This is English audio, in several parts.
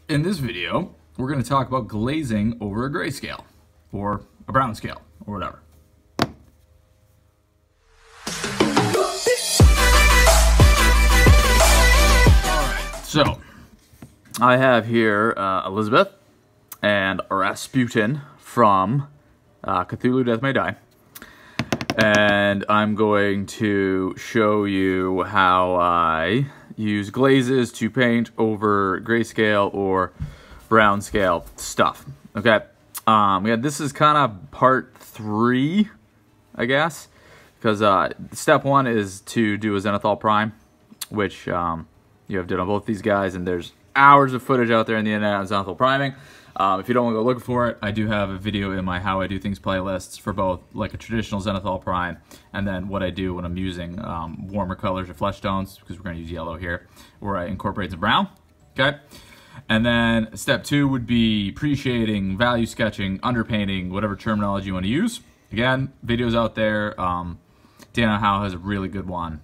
In this video, we're going to talk about glazing over a grayscale, or a brown scale, or whatever. Alright, so I have here Elizabeth and Rasputin from Cthulhu Death May Die. And I'm going to show you how I use glazes to paint over grayscale or brown scale stuff. Okay, yeah, this is kind of part 3, I guess, because step 1 is to do a zenithal prime, which you have done on both these guys, and there's hours of footage out there on the internet on zenithal priming. If you don't want to go looking for it, I do have a video in my How I Do Things playlists for both like a traditional zenithal prime and then what I do when I'm using warmer colors or flesh tones, because we're going to use yellow here, where I incorporate the brown. Okay, and then step 2 would be appreciating, value sketching, underpainting, whatever terminology you want to use. Again, videos out there. Dana Howe has a really good one,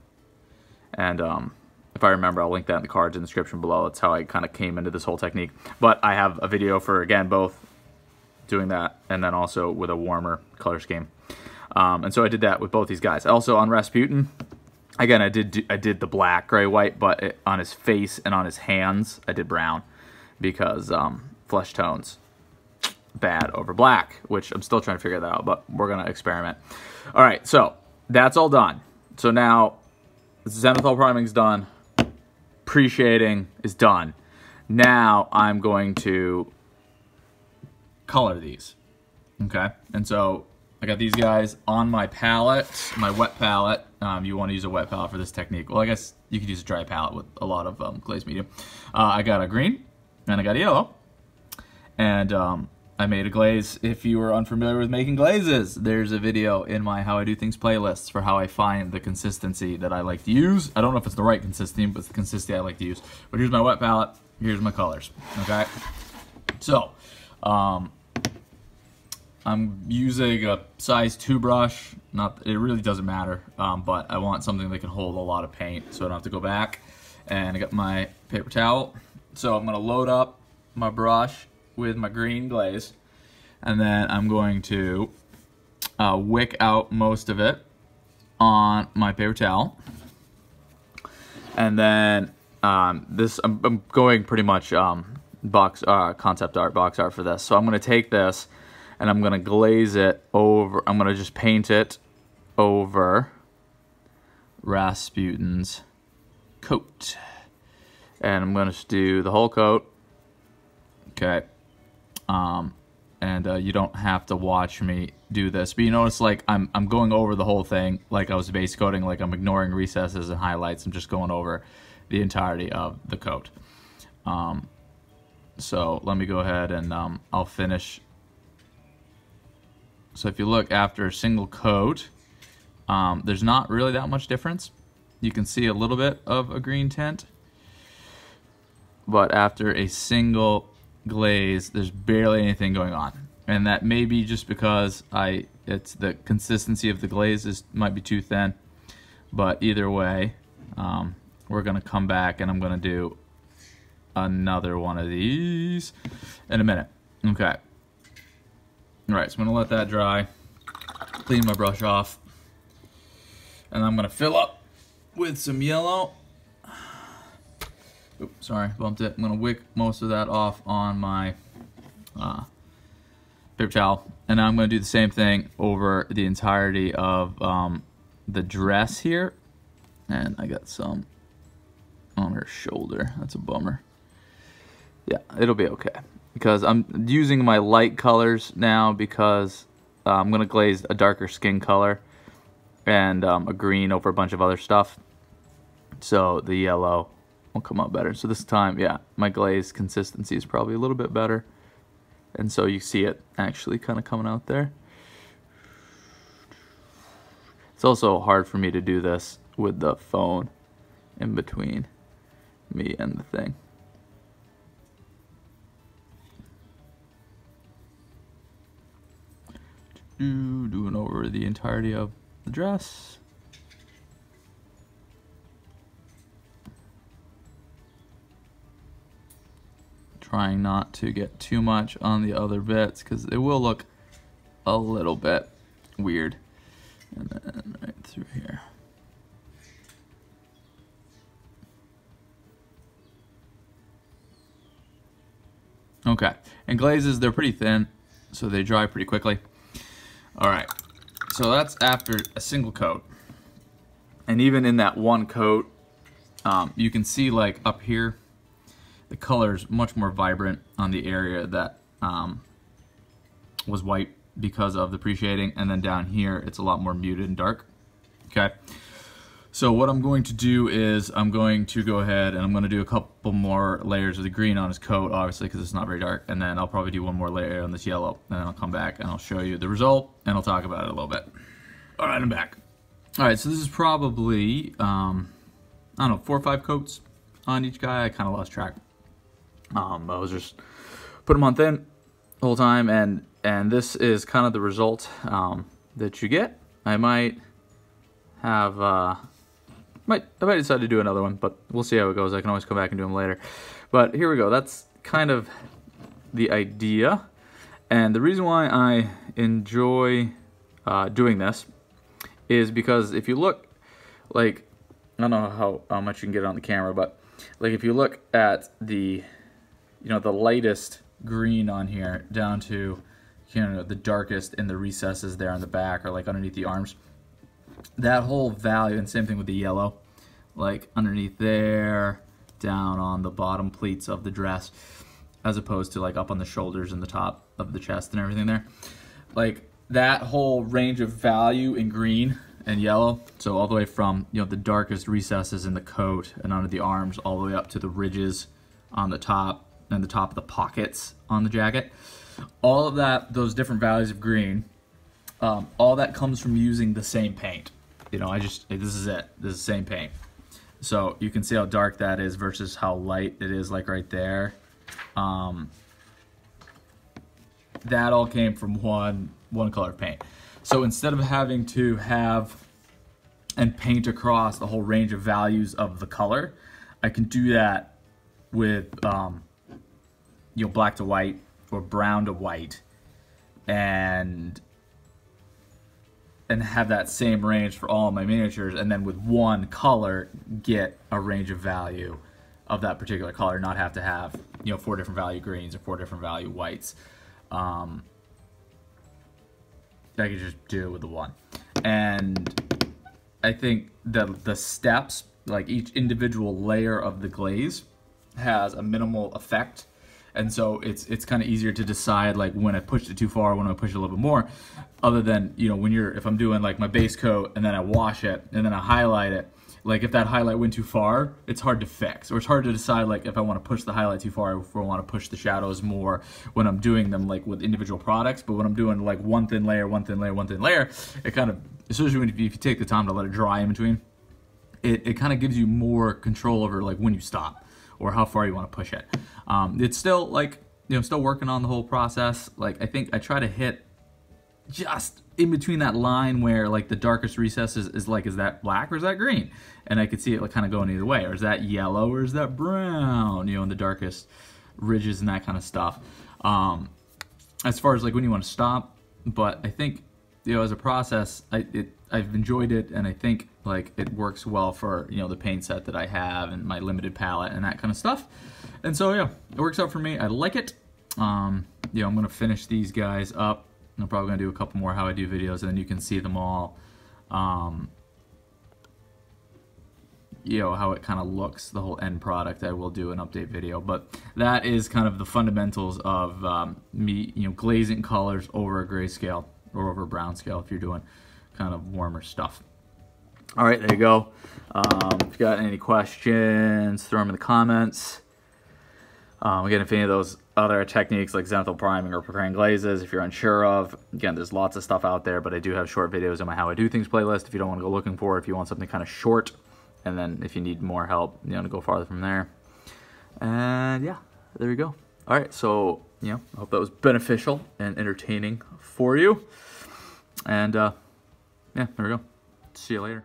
and if I remember, I'll link that in the cards in the description below. That's how I kind of came into this whole technique. But I have a video for, again, both doing that and then also with a warmer color scheme. And so I did that with both these guys. Also on Rasputin, again, I did the black, gray, white, but on his face and on his hands, I did brown because flesh tones, bad over black, which I'm still trying to figure that out, but we're going to experiment. All right, so that's all done. So now zenithal priming's done. Appreciating is done. Now I'm going to color these. Okay, and so I got these guys on my palette, my wet palette. You want to use a wet palette for this technique. Well, I guess you could use a dry palette with a lot of glazed medium. I got a green and I got a yellow, and I made a glaze. If you are unfamiliar with making glazes, there's a video in my How I Do Things playlists for how I find the consistency that I like to use. I don't know if it's the right consistency, but it's the consistency I like to use. But here's my wet palette, here's my colors, okay? So, I'm using a size 2 brush. It really doesn't matter, but I want something that can hold a lot of paint so I don't have to go back. And I got my paper towel. So I'm gonna load up my brush with my green glaze, and then I'm going to wick out most of it on my paper towel, and then I'm going pretty much concept art, box art for this. So I'm going to take this and I'm going to glaze it over. I'm going to just paint it over Rasputin's coat, and I'm going to do the whole coat. Okay. You don't have to watch me do this, but you notice like I'm going over the whole thing like I was base coating, like I'm ignoring recesses and highlights. I'm just going over the entirety of the coat. So let me go ahead and I'll finish. So if you look after a single coat, there's not really that much difference. You can see a little bit of a green tint, but after a single glaze, there's barely anything going on, and that may be just because it's the consistency of the glazes might be too thin. But either way, we're gonna come back and I'm gonna do another one of these in a minute. Okay. All right, so I'm gonna let that dry, clean my brush off, and I'm gonna fill up with some yellow. Oops, sorry, bumped it. I'm gonna wick most of that off on my paper towel, and now I'm gonna do the same thing over the entirety of the dress here. And I got some on her shoulder. That's a bummer. Yeah, it'll be okay because I'm using my light colors now because I'm gonna glaze a darker skin color and a green over a bunch of other stuff. So the yellow will come out better. So this time, yeah, my glaze consistency is probably a little bit better, and so you see it actually kind of coming out there. It's also hard for me to do this with the phone in between me and the thing. Doing over the entirety of the dress. trying not to get too much on the other bits because it will look a little bit weird. And then right through here. Okay, and glazes, they're pretty thin, so they dry pretty quickly. All right, so that's after a single coat. And even in that one coat, you can see like up here, the color is much more vibrant on the area that was white because of the pre-shading, and then down here, it's a lot more muted and dark, okay? So what I'm going to do is I'm going to go ahead and I'm going to do a couple more layers of the green on his coat, obviously, because it's not very dark, and then I'll probably do one more layer on this yellow, and then I'll come back and I'll show you the result, and I'll talk about it a little bit. All right, I'm back. All right, so this is probably, I don't know, 4 or 5 coats on each guy. I kind of lost track. I was just put them on thin the whole time, and this is kind of the result that you get. I might have, I might decide to do another one, but we'll see how it goes. I can always come back and do them later. But here we go. That's kind of the idea. And the reason why I enjoy doing this is because if you look, like, I don't know how much you can get it on the camera, but like if you look at the, you know, the lightest green on here down to, you know, the darkest in the recesses there on the back or like underneath the arms, that whole value, and same thing with the yellow, like underneath there, down on the bottom pleats of the dress, as opposed to like up on the shoulders and the top of the chest and everything there. Like that whole range of value in green and yellow, so all the way from, you know, the darkest recesses in the coat and under the arms all the way up to the ridges on the top and the top of the pockets on the jacket. All of that, those different values of green, all that comes from using the same paint. You know, this is it. This is the same paint. So you can see how dark that is versus how light it is, like right there. That all came from one color of paint. So instead of having to have and paint across the whole range of values of the color, I can do that with you know, black to white or brown to white, and have that same range for all of my miniatures, and then with one color get a range of value of that particular color, not have to have, you know, 4 different value greens or 4 different value whites. I could just do it with the one. And I think the steps, like each individual layer of the glaze has a minimal effect, and so it's kind of easier to decide like when I pushed it too far, when I push it a little bit more, other than, you know, if I'm doing like my base coat and then I wash it and then I highlight it, like if that highlight went too far, it's hard to fix, or it's hard to decide like if I want to push the highlight too far, or if I want to push the shadows more when I'm doing them like with individual products. But when I'm doing like one thin layer, one thin layer, one thin layer, it kind of, especially if you take the time to let it dry in between, it kind of gives you more control over like when you stop or how far you want to push it. It's still like, you know, still working on the whole process. Like I think I try to hit just in between that line where like the darkest recess is like, is that black or is that green? And I could see it like kind of going either way. Or is that yellow or is that brown? You know, in the darkest ridges and that kind of stuff. As far as like when you want to stop, but I think, you know, as a process, I've enjoyed it, and I think like it works well for, you know, the paint set that I have and my limited palette and that kind of stuff. And so yeah, it works out for me. I like it. You know, I'm gonna finish these guys up. I'm probably gonna do a couple more how I do videos, and then you can see them all. You know, how it kind of looks, the whole end product. I will do an update video, but that is kind of the fundamentals of me, you know, glazing colors over a grayscale or over a brown scale if you're doing kind of warmer stuff. All right, there you go. If you got any questions, throw them in the comments. Again, if any of those other techniques like zenithal priming or preparing glazes, if you're unsure of, again, there's lots of stuff out there, but I do have short videos in my How I Do Things playlist if you don't want to go looking for it, if you want something kind of short, and then if you need more help, you know, to go farther from there. And yeah, there you go. All right, so, you know, I hope that was beneficial and entertaining for you. And yeah, there we go. See you later.